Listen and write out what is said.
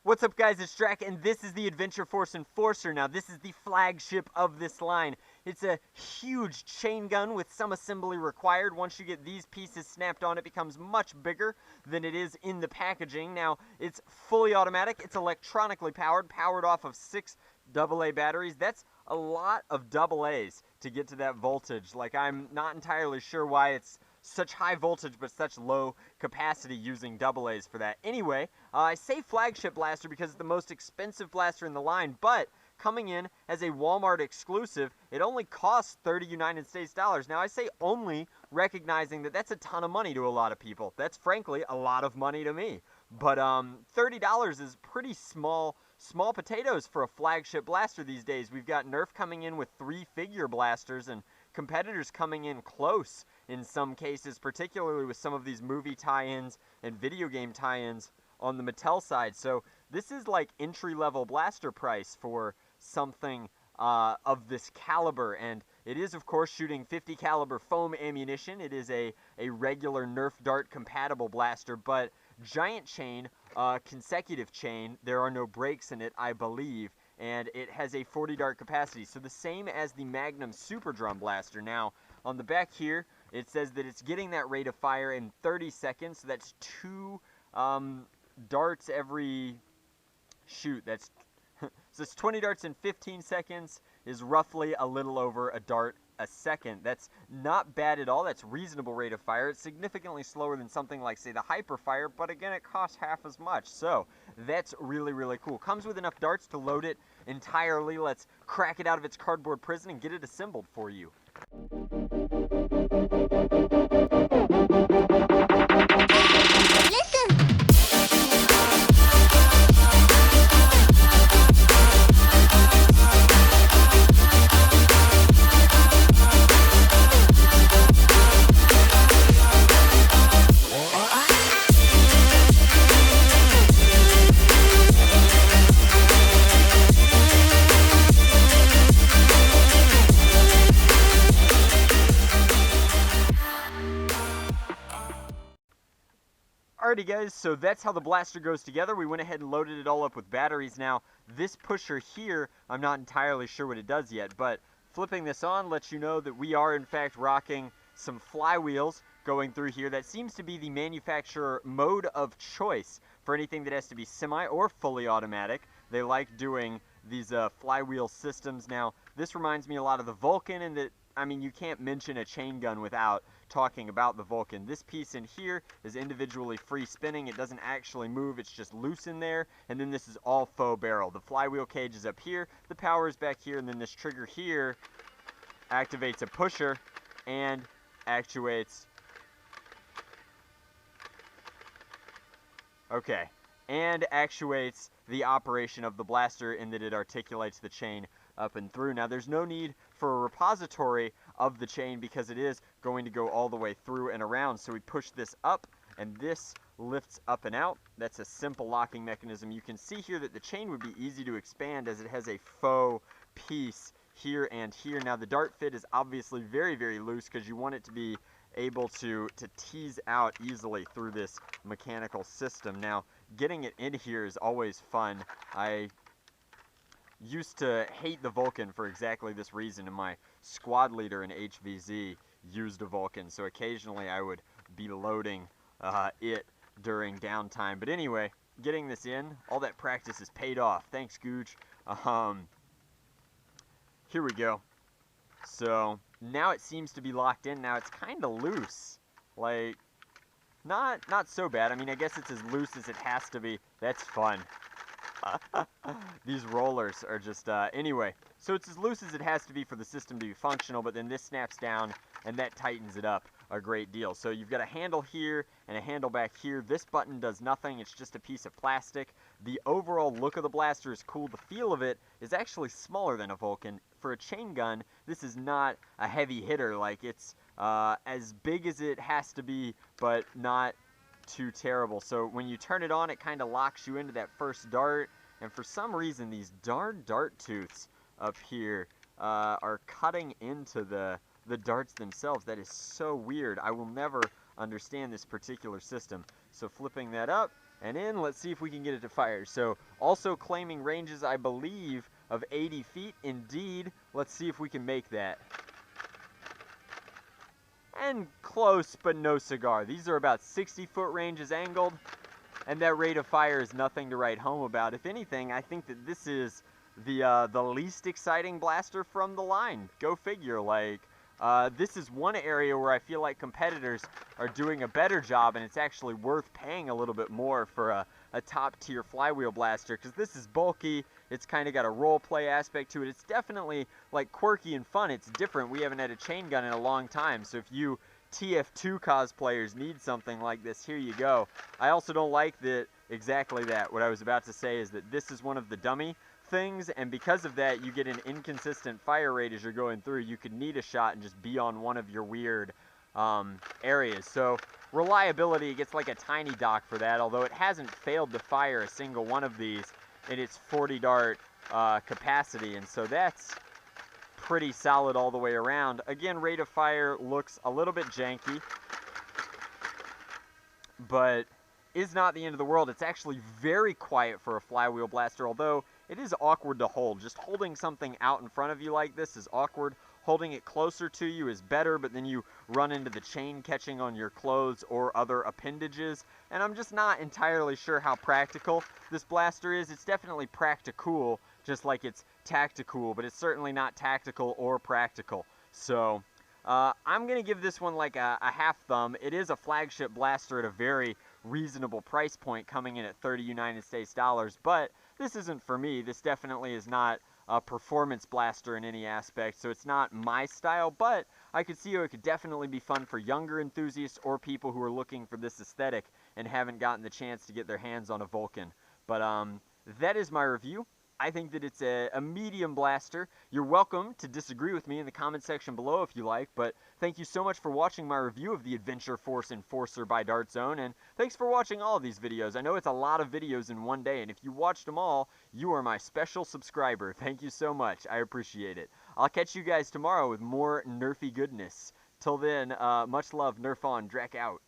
What's up, guys? It's Drac, and this is the Adventure Force Enforcer. Now, this is the flagship of this line. It's a huge chain gun with some assembly required. Once you get these pieces snapped on, it becomes much bigger than it is in the packaging. Now, it's fully automatic. It's electronically powered off of 6 AA batteries. That's a lot of AA's to get to that voltage. Like, I'm not entirely sure why it's such high voltage but such low capacity using AA's for that. Anyway, I say flagship blaster because it's the most expensive blaster in the line, but coming in as a Walmart exclusive, it only costs 30 United States dollars. Now, I say only, recognizing that that's a ton of money to a lot of people. That's frankly a lot of money to me. But $30 is pretty small potatoes for a flagship blaster these days. We've got Nerf coming in with 3-figure blasters and competitors coming in close in some cases, particularly with some of these movie tie-ins and video game tie-ins on the Mattel side. So this is like entry-level blaster price for something of this caliber, and it is, of course, shooting 50 caliber foam ammunition. It is a regular Nerf dart compatible blaster, but giant chain, consecutive chain. There are no brakes in it, I believe, and it has a 40 dart capacity, so the same as the Magnum Super Drum Blaster. Now, on the back here, it says that it's getting that rate of fire in 30 seconds, so that's 2 darts every shoot. That's so it's 20 darts in 15 seconds is roughly a little over a dart a second. That's not bad at all. That's reasonable rate of fire. It's significantly slower than something like, say, the Hyperfire, but again, it costs half as much. So that's really, really cool. Comes with enough darts to load it entirely. Let's crack it out of its cardboard prison and get it assembled for you. Alrighty, guys, so that's how the blaster goes together. We went ahead and loaded it all up with batteries. Now, this pusher here, I'm not entirely sure what it does yet, but flipping this on lets you know that we are, in fact, rocking some flywheels going through here. That seems to be the manufacturer mode of choice for anything that has to be semi or fully automatic. They like doing these flywheel systems. Now, this reminds me a lot of the Vulcan in that, I mean, you can't mention a chain gun without talking about the Vulcan. This piece in here is individually free spinning. It doesn't actually move. It's just loose in there. And then this is all faux barrel. The flywheel cage is up here. The power is back here. And then this trigger here activates a pusher and actuates. Okay. And actuates the operation of the blaster in that it articulates the chain up and through. Now, there's no need for a repository of the chain because it is going to go all the way through and around. So we push this up and this lifts up and out. That's a simple locking mechanism. You can see here that the chain would be easy to expand as it has a faux piece here and here. Now, the dart fit is obviously very, very loose because you want it to be able to tease out easily through this mechanical system. Now, getting it in here is always fun. I used to hate the Vulcan for exactly this reason, and my squad leader in HVZ used a Vulcan, so occasionally I would be loading it during downtime. But anyway, getting this in, all that practice is paid off. Thanks, Gooch. Here we go. So now it seems to be locked in. Now it's kind of loose. Like, not so bad. I mean, I guess it's as loose as it has to be. That's fun. These rollers are just, anyway. So it's as loose as it has to be for the system to be functional, but then this snaps down and that tightens it up a great deal. So you've got a handle here and a handle back here. This button does nothing. It's just a piece of plastic. The overall look of the blaster is cool. The feel of it is actually smaller than a Vulcan. For a chain gun, this is not a heavy hitter. Like, it's as big as it has to be, but not too terrible. So when you turn it on, it kind of locks you into that first dart. And for some reason, these darn dart tooths up here are cutting into the the darts themselves. That is so weird. I will never understand this particular system. So flipping that up and in, let's see if we can get it to fire. So also claiming ranges, I believe, of 80 feet. Indeed, let's see if we can make that. And close, but no cigar. These are about 60-foot ranges angled, and that rate of fire is nothing to write home about. If anything, I think that this is the least exciting blaster from the line. Go figure. Like, this is one area where I feel like competitors are doing a better job, and it's actually worth paying a little bit more for a top-tier flywheel blaster, because this is bulky. It's kind of got a role-play aspect to it. It's definitely, like, quirky and fun. It's different. We haven't had a chain gun in a long time, so if you TF2 cosplayers need something like this, here you go. I also don't like that, exactly that. What I was about to say is that this is one of the dummy things, and because of that, you get an inconsistent fire rate as you're going through. You could need a shot and just be on one of your weird areas. So reliability gets like a tiny dock for that, although it hasn't failed to fire a single one of these in its 40 dart capacity, and so that's pretty solid all the way around. Again, rate of fire looks a little bit janky, but is not the end of the world. It's actually very quiet for a flywheel blaster, although it is awkward to hold. Just holding something out in front of you like this is awkward. Holding it closer to you is better, but then you run into the chain catching on your clothes or other appendages, and I'm just not entirely sure how practical this blaster is. It's definitely practical, just like it's tactical, but it's certainly not tactical or practical. So I'm going to give this one like a half thumb. It is a flagship blaster at a very reasonable price point, coming in at 30 United States dollars, but this isn't for me. This definitely is not a performance blaster in any aspect, so it's not my style, but I could see how it could definitely be fun for younger enthusiasts or people who are looking for this aesthetic and haven't gotten the chance to get their hands on a Vulcan. But that is my review. I think that it's a medium blaster. You're welcome to disagree with me in the comment section below if you like, but thank you so much for watching my review of the Adventure Force Enforcer by Dart Zone, and thanks for watching all of these videos. I know it's a lot of videos in one day, and if you watched them all, you are my special subscriber. Thank you so much. I appreciate it. I'll catch you guys tomorrow with more nerfy goodness. Till then, much love, nerf on, Drac out.